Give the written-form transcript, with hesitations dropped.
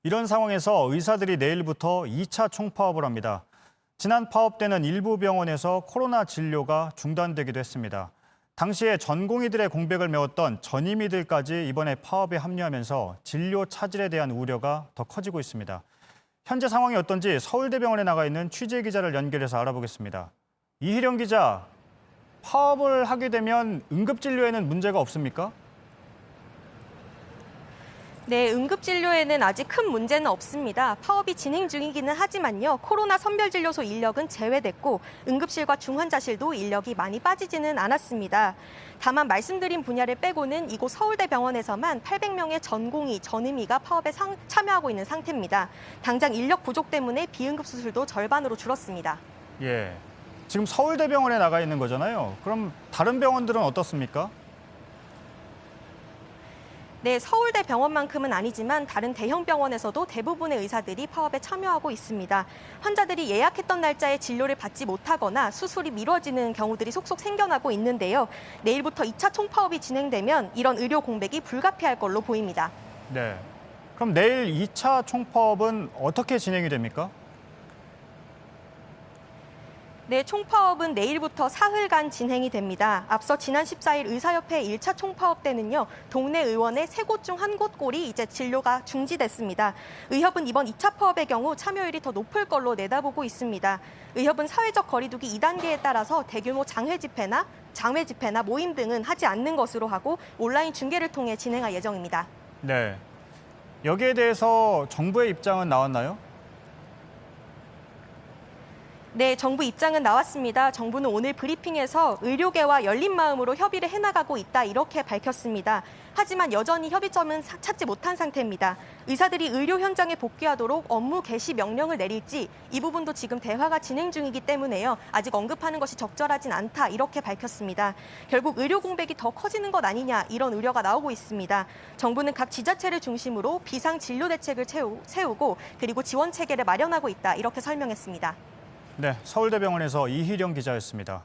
이런 상황에서 의사들이 내일부터 2차 총파업을 합니다. 지난 파업 때는 일부 병원에서 코로나 진료가 중단되기도 했습니다. 당시에 전공의들의 공백을 메웠던 전임의들까지 이번에 파업에 합류하면서 진료 차질에 대한 우려가 더 커지고 있습니다. 현재 상황이 어떤지 서울대병원에 나가 있는 취재 기자를 연결해서 알아보겠습니다. 이희령 기자, 파업을 하게 되면 응급진료에는 문제가 없습니까? 네, 응급진료에는 아직 큰 문제는 없습니다. 파업이 진행 중이기는 하지만요. 코로나 선별진료소 인력은 제외됐고 응급실과 중환자실도 인력이 많이 빠지지는 않았습니다. 다만 말씀드린 분야를 빼고는 이곳 서울대병원에서만 800명의 전공의, 전임의가 파업에 참여하고 있는 상태입니다. 당장 인력 부족 때문에 비응급 수술도 절반으로 줄었습니다. 예, 지금 서울대병원에 나가 있는 거잖아요. 그럼 다른 병원들은 어떻습니까? 네, 서울대 병원만큼은 아니지만 다른 대형 병원에서도 대부분의 의사들이 파업에 참여하고 있습니다. 환자들이 예약했던 날짜에 진료를 받지 못하거나 수술이 미뤄지는 경우들이 속속 생겨나고 있는데요. 내일부터 2차 총파업이 진행되면 이런 의료 공백이 불가피할 걸로 보입니다. 네. 그럼 내일 2차 총파업은 어떻게 진행이 됩니까? 네, 총파업은 내일부터 사흘간 진행이 됩니다. 앞서 지난 14일 의사협회 1차 총파업 때는요, 동네 의원의 3곳 중 1곳꼴이 이제 진료가 중지됐습니다. 의협은 이번 2차 파업의 경우 참여율이 더 높을 걸로 내다보고 있습니다. 의협은 사회적 거리두기 2단계에 따라서 대규모 장외 집회나 모임 등은 하지 않는 것으로 하고 온라인 중계를 통해 진행할 예정입니다. 네. 여기에 대해서 정부의 입장은 나왔나요? 네, 정부 입장은 나왔습니다. 정부는 오늘 브리핑에서 의료계와 열린 마음으로 협의를 해나가고 있다 이렇게 밝혔습니다. 하지만 여전히 협의점은 찾지 못한 상태입니다. 의사들이 의료 현장에 복귀하도록 업무 개시 명령을 내릴지 이 부분도 지금 대화가 진행 중이기 때문에요. 아직 언급하는 것이 적절하진 않다 이렇게 밝혔습니다. 결국 의료 공백이 더 커지는 것 아니냐 이런 우려가 나오고 있습니다. 정부는 각 지자체를 중심으로 비상 진료 대책을 세우고 그리고 지원 체계를 마련하고 있다 이렇게 설명했습니다. 네, 서울대병원에서 이희령 기자였습니다.